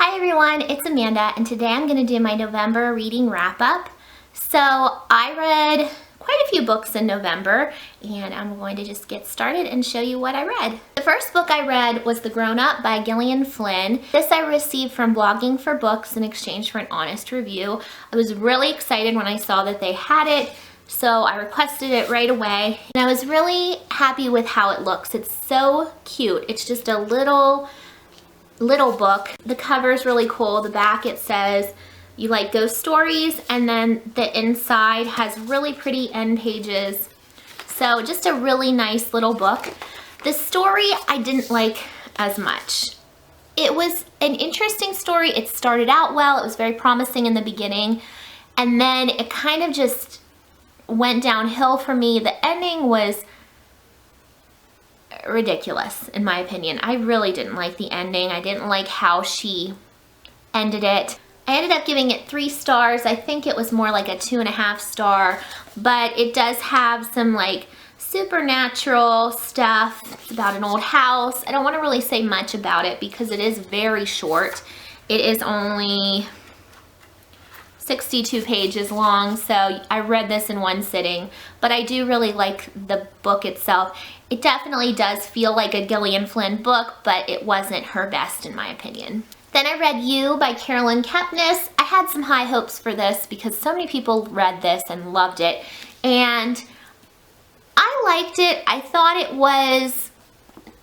Hi everyone, it's Amanda, and today I'm going to do my November reading wrap-up. So I read quite a few books in November, and I'm going to just get started and show you what I read. The first book I read was The Grown Up by Gillian Flynn. This I received from Blogging for Books in exchange for an honest review. I was really excited when I saw that they had it, so I requested it right away. And I was really happy with how it looks. It's so cute. It's just a little book. The cover is really cool. The back, it says you like ghost stories, and then the inside has really pretty end pages. So just a really nice little book. The story I didn't like as much. It was an interesting story. It started out well. It was very promising in the beginning, and then it kind of just went downhill for me. The ending was ridiculous in my opinion. I really didn't like the ending. I didn't like how she ended it. I ended up giving it 3 stars. I think it was more like a 2.5 star, but it does have some like supernatural stuff. It's about an old house. I don't want to really say much about it because it is very short. It is only 62 pages long, so I read this in one sitting, but I do really like the book itself. It definitely does feel like a Gillian Flynn book, but it wasn't her best in my opinion. Then I read You by Carolyn Kepnes. I had some high hopes for this because so many people read this and loved it, and I liked it. I thought it was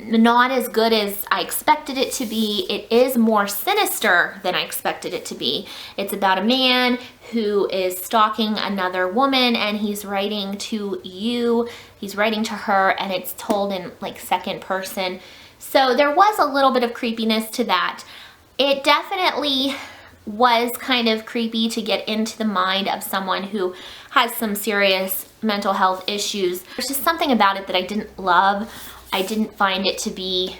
not as good as I expected it to be. It is more sinister than I expected it to be. It's about a man who is stalking another woman, and he's writing to you. He's writing to her, and it's told in like second person. So there was a little bit of creepiness to that. It definitely was kind of creepy to get into the mind of someone who has some serious mental health issues. There's just something about it that I didn't love. I didn't find it to be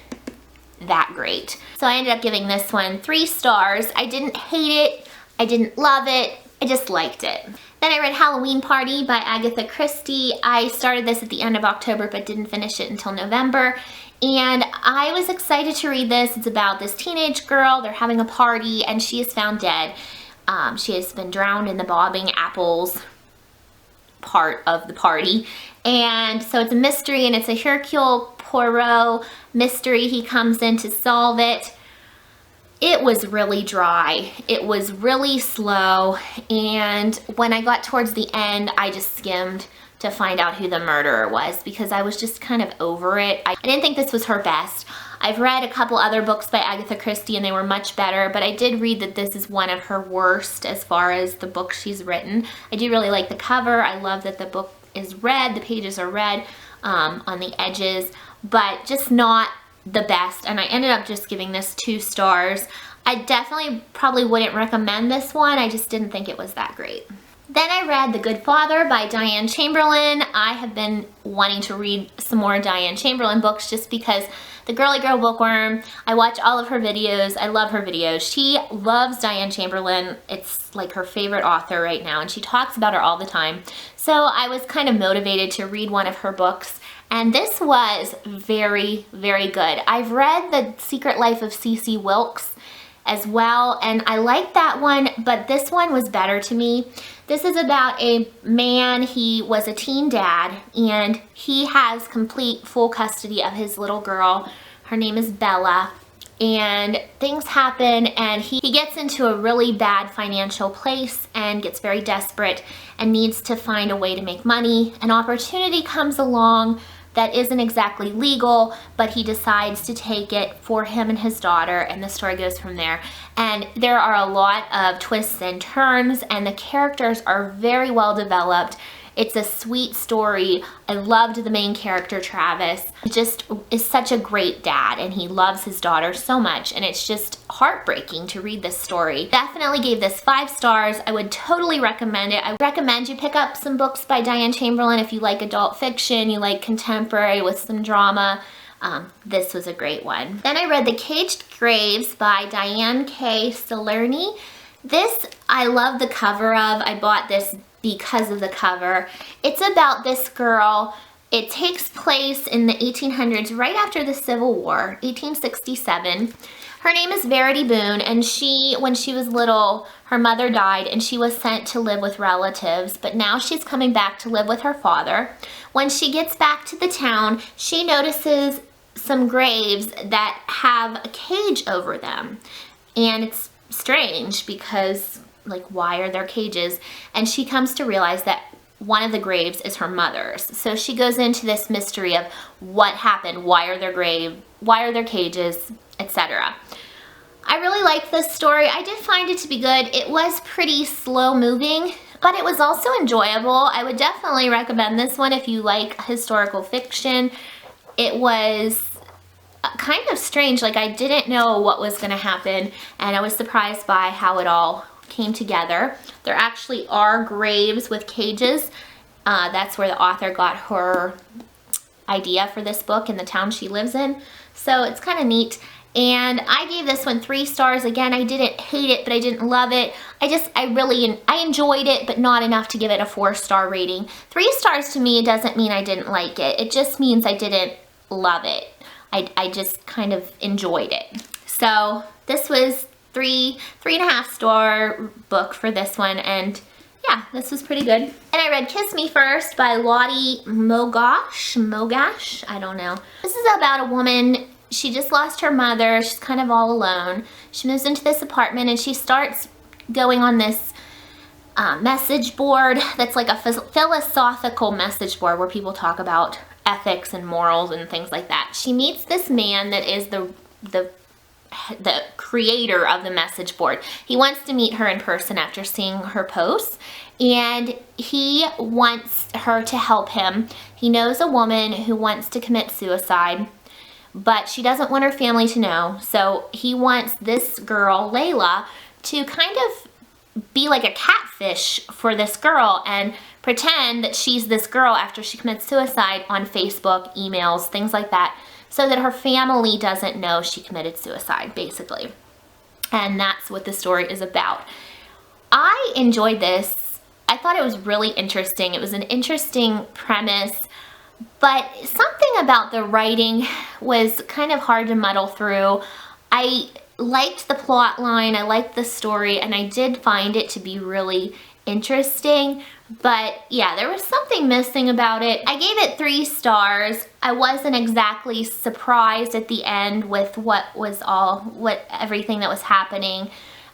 that great. So I ended up giving this one 3 stars. I didn't hate it. I didn't love it. I just liked it. Then I read Halloween Party by Agatha Christie. I started this at the end of October but didn't finish it until November. And I was excited to read this. It's about this teenage girl. They're having a party and she is found dead. She has been drowned in the bobbing apples part of the party. And so it's a mystery, and it's a Hercule Poirot mystery. He comes in to solve it. It was really dry. It was really slow, and when I got towards the end, I just skimmed to find out who the murderer was because I was just kind of over it. I didn't think this was her best. I've read a couple other books by Agatha Christie and they were much better, but I did read that this is one of her worst as far as the books she's written. I do really like the cover. I love that the book is red, the pages are red on the edges, but just not the best, and I ended up just giving this 2 stars. I definitely probably wouldn't recommend this one. I just didn't think it was that great. Then I read The Good Father by Diane Chamberlain. I have been wanting to read some more Diane Chamberlain books just because the Girly Girl Bookworm, I watch all of her videos. I love her videos. She loves Diane Chamberlain. It's like her favorite author right now, and she talks about her all the time. So I was kind of motivated to read one of her books, and this was very, very good. I've read The Secret Life of C.C. Wilkes as well, and I liked that one, but this one was better to me. This is about a man. He was a teen dad, and he has complete full custody of his little girl. Her name is Bella, and things happen, and he gets into a really bad financial place and gets very desperate and needs to find a way to make money. An opportunity comes along that isn't exactly legal, but he decides to take it for him and his daughter, and the story goes from there. And there are a lot of twists and turns, and the characters are very well developed. It's a sweet story. I loved the main character, Travis. He just is such a great dad, and he loves his daughter so much, and it's just heartbreaking to read this story. Definitely gave this 5 stars. I would totally recommend it. I recommend you pick up some books by Diane Chamberlain if you like adult fiction, you like contemporary with some drama. This was a great one. Then I read The Caged Graves by Diane K. Salerni. This, I love the cover of. I bought this because of the cover. It's about this girl. It takes place in the 1800s, right after the Civil War, 1867. Her name is Verity Boone, and when she was little, her mother died and she was sent to live with relatives, but now she's coming back to live with her father. When she gets back to the town, she notices some graves that have a cage over them. And it's strange because, like, why are there cages? And she comes to realize that one of the graves is her mother's. So she goes into this mystery of what happened, why are there cages, etc. I really liked this story. I did find it to be good. It was pretty slow moving, but it was also enjoyable. I would definitely recommend this one if you like historical fiction. It was kind of strange, like I didn't know what was going to happen, and I was surprised by how it all came together. There actually are graves with cages. That's where the author got her idea for this book in the town she lives in. So it's kind of neat. And I gave this one 3 stars. Again, I didn't hate it, but I didn't love it. I enjoyed it, but not enough to give it a 4-star rating. 3 stars to me doesn't mean I didn't like it. It just means I didn't love it. I just kind of enjoyed it. So this was 3.5 star book for this one, and yeah, this was pretty good. And I read Kiss Me First by Lottie Mogash, I don't know. This is about a woman, she just lost her mother, she's kind of all alone. She moves into this apartment and she starts going on this message board that's like a philosophical message board where people talk about ethics and morals and things like that. She meets this man that is the creator of the message board. He wants to meet her in person after seeing her posts, and he wants her to help him. He knows a woman who wants to commit suicide, but she doesn't want her family to know, so he wants this girl, Layla, to kind of be like a catfish for this girl and pretend that she's this girl after she commits suicide on Facebook, emails, things like that, so that her family doesn't know she committed suicide, basically. And that's what the story is about. I enjoyed this. I thought it was really interesting. It was an interesting premise, but something about the writing was kind of hard to muddle through. I liked the plot line, I liked the story, and I did find it to be really interesting, but yeah, there was something missing about it. I gave it 3 stars. I wasn't exactly surprised at the end with everything that was happening.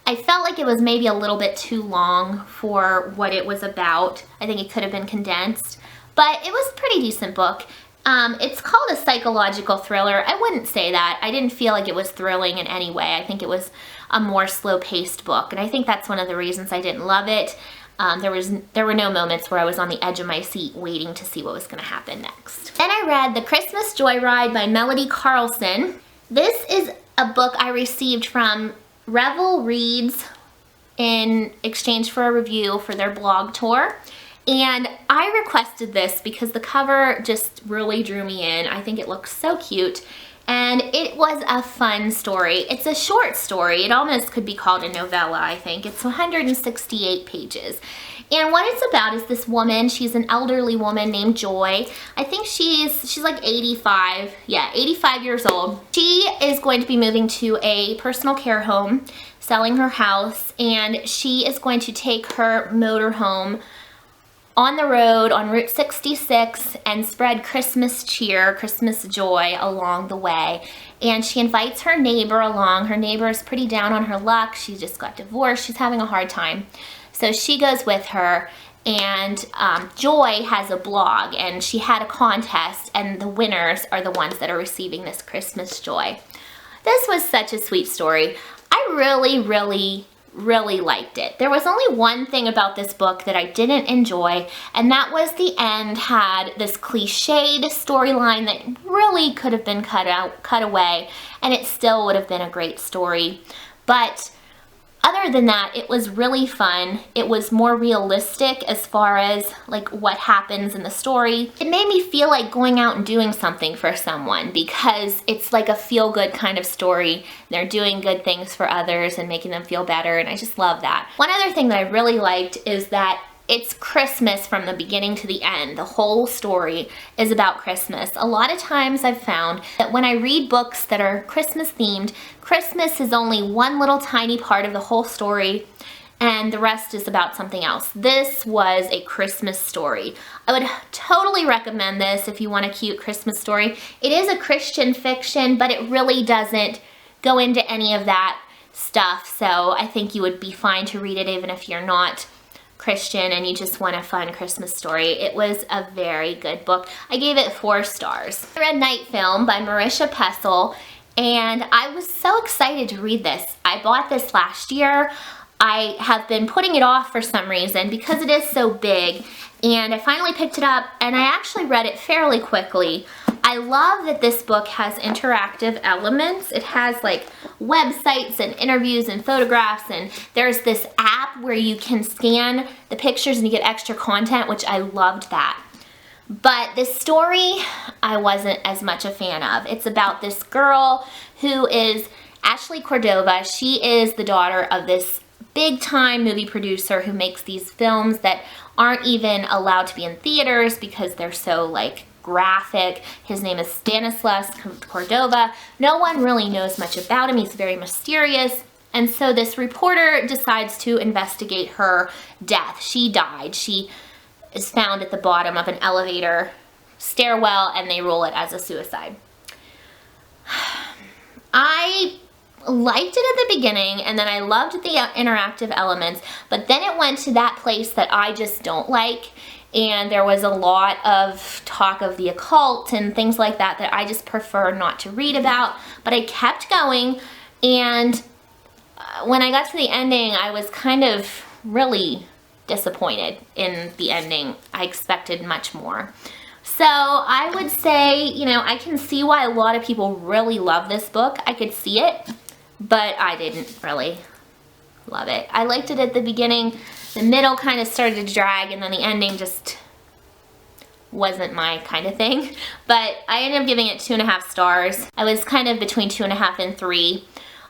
I felt like it was maybe a little bit too long for what it was about. I think it could have been condensed, but it was a pretty decent book. It's called a psychological thriller. I wouldn't say that. I didn't feel like it was thrilling in any way. I think it was a more slow-paced book, and I think that's one of the reasons I didn't love it. There were no moments where I was on the edge of my seat waiting to see what was going to happen next. Then I read The Christmas Joyride by Melody Carlson. This is a book I received from Revel Reads in exchange for a review for their blog tour. And I requested this because the cover just really drew me in. I think it looks so cute. And it was a fun story. It's a short story. It almost could be called a novella, I think. It's 168 pages. And what it's about is this woman. She's an elderly woman named Joy. I think she's like 85. Yeah, 85 years old. She is going to be moving to a personal care home, selling her house, and she is going to take her motorhome on the road on Route 66 and spread Christmas cheer, Christmas joy along the way. And she invites her neighbor along. Her neighbor is pretty down on her luck. She just got divorced. She's having a hard time. So she goes with her, and Joy has a blog, and she had a contest, and the winners are the ones that are receiving this Christmas joy. This was such a sweet story. I really liked it. There was only one thing about this book that I didn't enjoy, and that was the end had this cliched storyline that really could have been cut away, and it still would have been a great story. But other than that, it was really fun. It was more realistic as far as like what happens in the story. It made me feel like going out and doing something for someone because it's like a feel-good kind of story. They're doing good things for others and making them feel better, and I just love that. One other thing that I really liked is that it's Christmas from the beginning to the end. The whole story is about Christmas. A lot of times I've found that when I read books that are Christmas themed, Christmas is only one little tiny part of the whole story and the rest is about something else. This was a Christmas story. I would totally recommend this if you want a cute Christmas story. It is a Christian fiction, but it really doesn't go into any of that stuff, so I think you would be fine to read it even if you're not Christian and you just want a fun Christmas story. It was a very good book. I gave it 4 stars. I read Night Film by Marisha Pessl, and I was so excited to read this. I bought this last year. I have been putting it off for some reason because it is so big, and I finally picked it up and I actually read it fairly quickly. I love that this book has interactive elements. It has like websites and interviews and photographs, and there's this app where you can scan the pictures and you get extra content, which I loved that. But this story, I wasn't as much a fan of. It's about this girl who is Ashley Cordova. She is the daughter of this big-time movie producer who makes these films that aren't even allowed to be in theaters because they're so like graphic. His name is Stanislaus Cordova. No one really knows much about him. He's very mysterious. And so this reporter decides to investigate her death. She died. She is found at the bottom of an elevator stairwell and they rule it as a suicide. I liked it at the beginning, and then I loved the interactive elements, but then it went to that place that I just don't like, and there was a lot of talk of the occult and things like that that I just prefer not to read about, but I kept going, and when I got to the ending, I was kind of really disappointed in the ending. I expected much more. So I would say, you know, I can see why a lot of people really love this book. I could see it, but I didn't really love it. I liked it at the beginning. The middle kind of started to drag, and then the ending just wasn't my kind of thing. But I ended up giving it 2.5 stars. I was kind of between 2.5 and 3.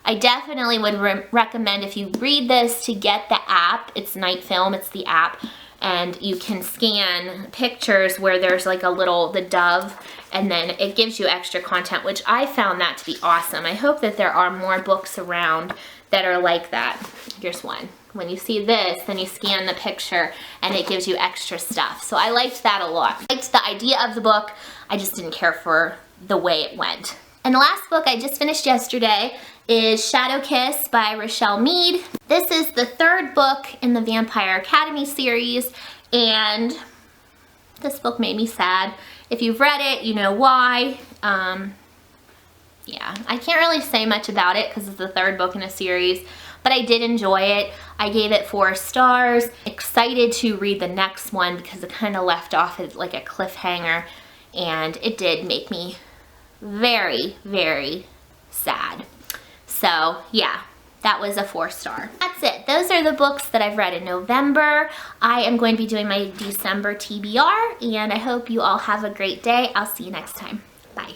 I definitely would recommend if you read this to get the app. It's Night Film, it's the app. And you can scan pictures where there's like the dove, and then it gives you extra content, which I found that to be awesome. I hope that there are more books around that are like that. Here's one. When you see this, then you scan the picture and it gives you extra stuff. So I liked that a lot. I liked the idea of the book. I just didn't care for the way it went. And the last book I just finished yesterday is Shadow Kiss by Rochelle Mead. This is the 3rd book in the Vampire Academy series, and this book made me sad. If you've read it, you know why. Yeah, I can't really say much about it because it's the 3rd book in a series, but I did enjoy it. I gave it 4 stars. Excited to read the next one because it kind of left off at like a cliffhanger, and it did make me very, very sad. So yeah, that was a 4 star. That's it. Those are the books that I've read in November. I am going to be doing my December TBR, and I hope you all have a great day. I'll see you next time. Bye.